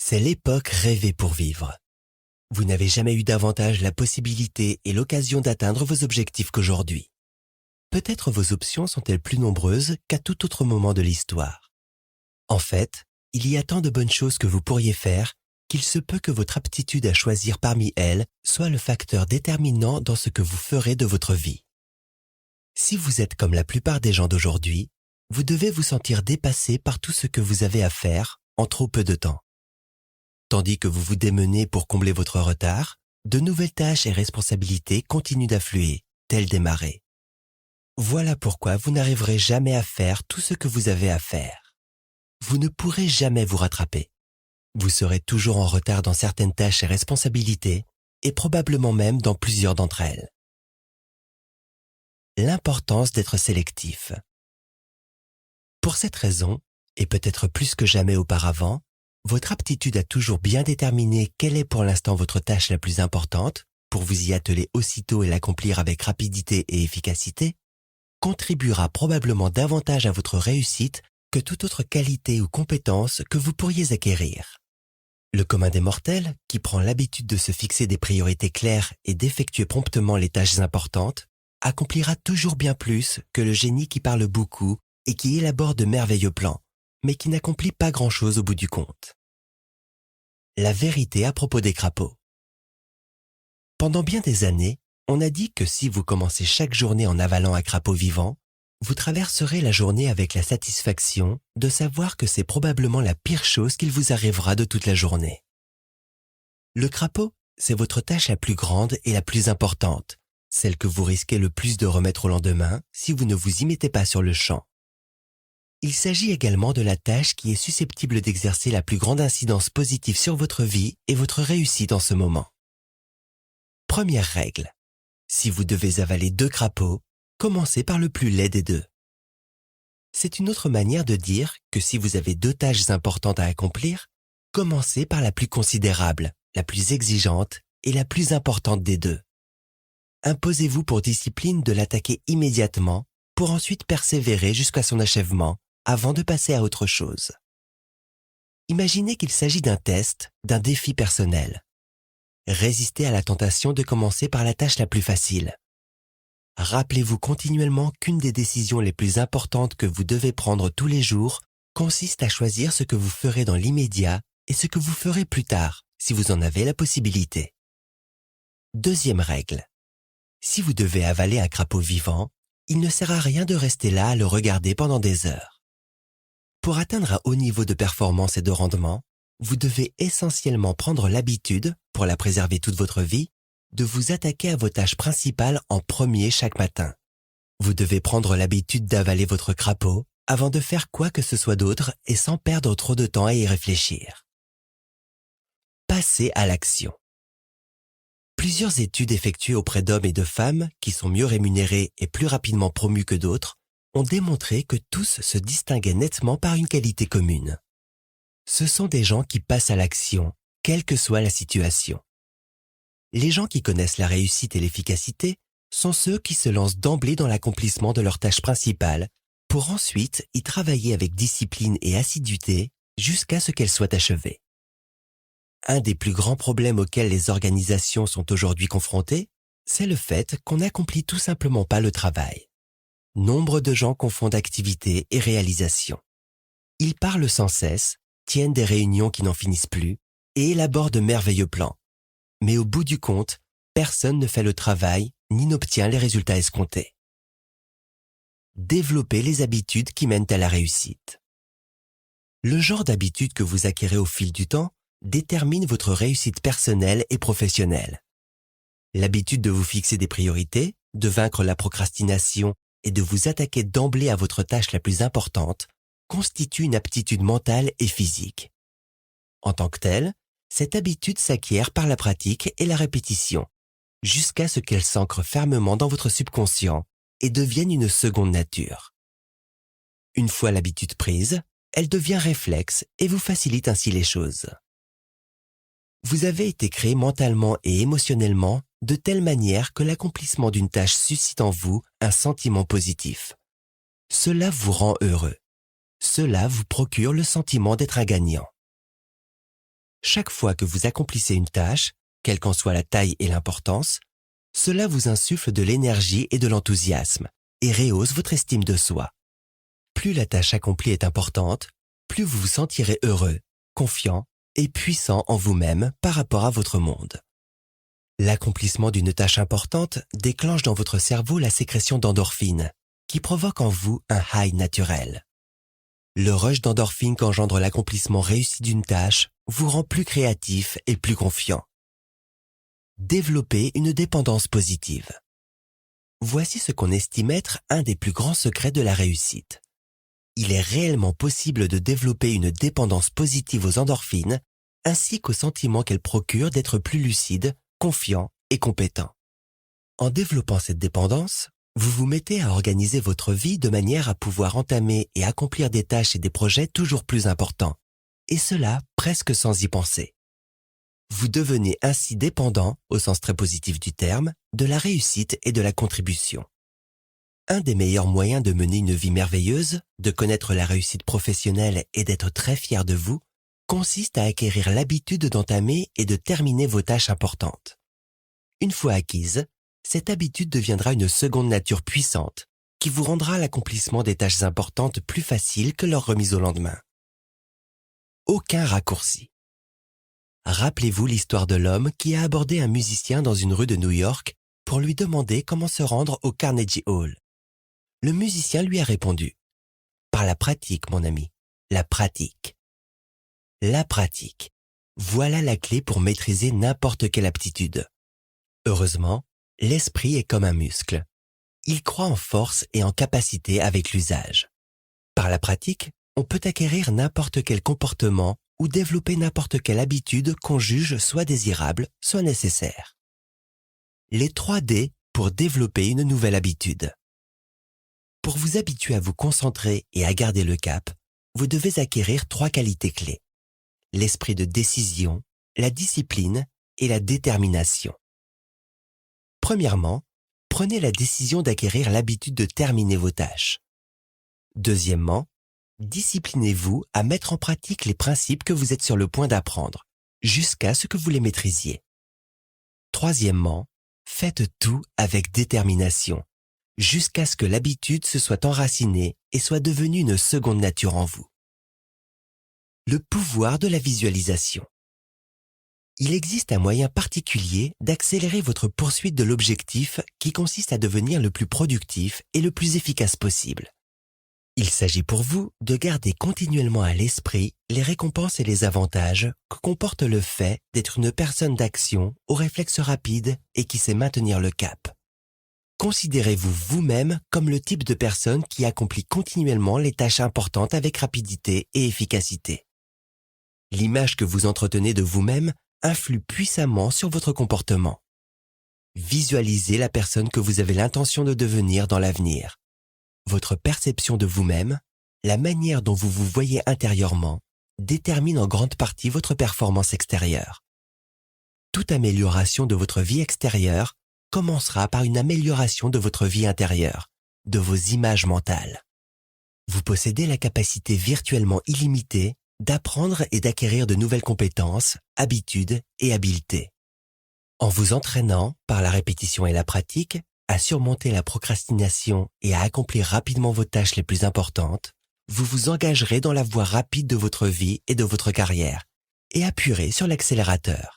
C'est l'époque rêvée pour vivre. Vous n'avez jamais eu davantage la possibilité et l'occasion d'atteindre vos objectifs qu'aujourd'hui. Peut-être vos options sont-elles plus nombreuses qu'à tout autre moment de l'histoire. En fait, il y a tant de bonnes choses que vous pourriez faire qu'il se peut que votre aptitude à choisir parmi elles soit le facteur déterminant dans ce que vous ferez de votre vie. Si vous êtes comme la plupart des gens d'aujourd'hui, vous devez vous sentir dépassé par tout ce que vous avez à faire en trop peu de temps. Tandis que vous vous démenez pour combler votre retard, de nouvelles tâches et responsabilités continuent d'affluer, telles des marées. Voilà pourquoi vous n'arriverez jamais à faire tout ce que vous avez à faire. Vous ne pourrez jamais vous rattraper. Vous serez toujours en retard dans certaines tâches et responsabilités, et probablement même dans plusieurs d'entre elles. L'importance d'être sélectif. Pour cette raison, et peut-être plus que jamais auparavant, votre aptitude à toujours bien déterminer quelle est pour l'instant votre tâche la plus importante, pour vous y atteler aussitôt et l'accomplir avec rapidité et efficacité, contribuera probablement davantage à votre réussite que toute autre qualité ou compétence que vous pourriez acquérir. Le commun des mortels, qui prend l'habitude de se fixer des priorités claires et d'effectuer promptement les tâches importantes, accomplira toujours bien plus que le génie qui parle beaucoup et qui élabore de merveilleux plans, mais qui n'accomplit pas grand-chose au bout du compte. La vérité à propos des crapauds. Pendant bien des années, on a dit que si vous commencez chaque journée en avalant un crapaud vivant, vous traverserez la journée avec la satisfaction de savoir que c'est probablement la pire chose qu'il vous arrivera de toute la journée. Le crapaud, c'est votre tâche la plus grande et la plus importante, celle que vous risquez le plus de remettre au lendemain si vous ne vous y mettez pas sur le champ. Il s'agit également de la tâche qui est susceptible d'exercer la plus grande incidence positive sur votre vie et votre réussite en ce moment. Première règle. Si vous devez avaler 2 crapauds, commencez par le plus laid des 2. C'est une autre manière de dire que si vous avez 2 tâches importantes à accomplir, commencez par la plus considérable, la plus exigeante et la plus importante des 2. Imposez-vous pour discipline de l'attaquer immédiatement pour ensuite persévérer jusqu'à son achèvement avant de passer à autre chose. Imaginez qu'il s'agit d'un test, d'un défi personnel. Résistez à la tentation de commencer par la tâche la plus facile. Rappelez-vous continuellement qu'une des décisions les plus importantes que vous devez prendre tous les jours consiste à choisir ce que vous ferez dans l'immédiat et ce que vous ferez plus tard, si vous en avez la possibilité. Deuxième règle. Si vous devez avaler un crapaud vivant, il ne sert à rien de rester là à le regarder pendant des heures. Pour atteindre un haut niveau de performance et de rendement, vous devez essentiellement prendre l'habitude, pour la préserver toute votre vie, de vous attaquer à vos tâches principales en premier chaque matin. Vous devez prendre l'habitude d'avaler votre crapaud avant de faire quoi que ce soit d'autre et sans perdre trop de temps à y réfléchir. Passez à l'action. Plusieurs études effectuées auprès d'hommes et de femmes qui sont mieux rémunérés et plus rapidement promus que d'autres ont démontré que tous se distinguaient nettement par une qualité commune. Ce sont des gens qui passent à l'action, quelle que soit la situation. Les gens qui connaissent la réussite et l'efficacité sont ceux qui se lancent d'emblée dans l'accomplissement de leur tâche principale pour ensuite y travailler avec discipline et assiduité jusqu'à ce qu'elle soit achevée. Un des plus grands problèmes auxquels les organisations sont aujourd'hui confrontées, c'est le fait qu'on n'accomplit tout simplement pas le travail. Nombre de gens confondent activité et réalisation. Ils parlent sans cesse, tiennent des réunions qui n'en finissent plus et élaborent de merveilleux plans. Mais au bout du compte, personne ne fait le travail ni n'obtient les résultats escomptés. Développez les habitudes qui mènent à la réussite. Le genre d'habitude que vous acquérez au fil du temps détermine votre réussite personnelle et professionnelle. L'habitude de vous fixer des priorités, de vaincre la procrastination et de vous attaquer d'emblée à votre tâche la plus importante constitue une aptitude mentale et physique. En tant que telle, cette habitude s'acquiert par la pratique et la répétition, jusqu'à ce qu'elle s'ancre fermement dans votre subconscient et devienne une seconde nature. Une fois l'habitude prise, elle devient réflexe et vous facilite ainsi les choses. Vous avez été créé mentalement et émotionnellement de telle manière que l'accomplissement d'une tâche suscite en vous un sentiment positif. Cela vous rend heureux. Cela vous procure le sentiment d'être un gagnant. Chaque fois que vous accomplissez une tâche, quelle qu'en soit la taille et l'importance, cela vous insuffle de l'énergie et de l'enthousiasme et rehausse votre estime de soi. Plus la tâche accomplie est importante, plus vous vous sentirez heureux, confiant et puissant en vous-même par rapport à votre monde. L'accomplissement d'une tâche importante déclenche dans votre cerveau la sécrétion d'endorphines, qui provoque en vous un high naturel. Le rush d'endorphines qu'engendre l'accomplissement réussi d'une tâche vous rend plus créatif et plus confiant. Développez une dépendance positive. Voici ce qu'on estime être un des plus grands secrets de la réussite. Il est réellement possible de développer une dépendance positive aux endorphines ainsi qu'au sentiment qu'elles procurent d'être plus lucide, confiant et compétent. En développant cette dépendance, vous vous mettez à organiser votre vie de manière à pouvoir entamer et accomplir des tâches et des projets toujours plus importants, et cela presque sans y penser. Vous devenez ainsi dépendant, au sens très positif du terme, de la réussite et de la contribution. Un des meilleurs moyens de mener une vie merveilleuse, de connaître la réussite professionnelle et d'être très fier de vous, consiste à acquérir l'habitude d'entamer et de terminer vos tâches importantes. Une fois acquise, cette habitude deviendra une seconde nature puissante qui vous rendra l'accomplissement des tâches importantes plus facile que leur remise au lendemain. Aucun raccourci. Rappelez-vous l'histoire de l'homme qui a abordé un musicien dans une rue de New York pour lui demander comment se rendre au Carnegie Hall. Le musicien lui a répondu « Par la pratique, mon ami, la pratique. » La pratique. Voilà la clé pour maîtriser n'importe quelle aptitude. Heureusement, l'esprit est comme un muscle. Il croît en force et en capacité avec l'usage. Par la pratique, on peut acquérir n'importe quel comportement ou développer n'importe quelle habitude qu'on juge soit désirable, soit nécessaire. Les 3 D pour développer une nouvelle habitude. Pour vous habituer à vous concentrer et à garder le cap, vous devez acquérir 3 qualités clés. L'esprit de décision, la discipline et la détermination. Premièrement, prenez la décision d'acquérir l'habitude de terminer vos tâches. Deuxièmement, disciplinez-vous à mettre en pratique les principes que vous êtes sur le point d'apprendre, jusqu'à ce que vous les maîtrisiez. Troisièmement, faites tout avec détermination, jusqu'à ce que l'habitude se soit enracinée et soit devenue une seconde nature en vous. Le pouvoir de la visualisation. Il existe un moyen particulier d'accélérer votre poursuite de l'objectif qui consiste à devenir le plus productif et le plus efficace possible. Il s'agit pour vous de garder continuellement à l'esprit les récompenses et les avantages que comporte le fait d'être une personne d'action aux réflexes rapides et qui sait maintenir le cap. Considérez-vous vous-même comme le type de personne qui accomplit continuellement les tâches importantes avec rapidité et efficacité. L'image que vous entretenez de vous-même influe puissamment sur votre comportement. Visualisez la personne que vous avez l'intention de devenir dans l'avenir. Votre perception de vous-même, la manière dont vous vous voyez intérieurement, détermine en grande partie votre performance extérieure. Toute amélioration de votre vie extérieure commencera par une amélioration de votre vie intérieure, de vos images mentales. Vous possédez la capacité virtuellement illimitée d'apprendre et d'acquérir de nouvelles compétences, habitudes et habiletés. En vous entraînant, par la répétition et la pratique, à surmonter la procrastination et à accomplir rapidement vos tâches les plus importantes, vous vous engagerez dans la voie rapide de votre vie et de votre carrière et appuierez sur l'accélérateur.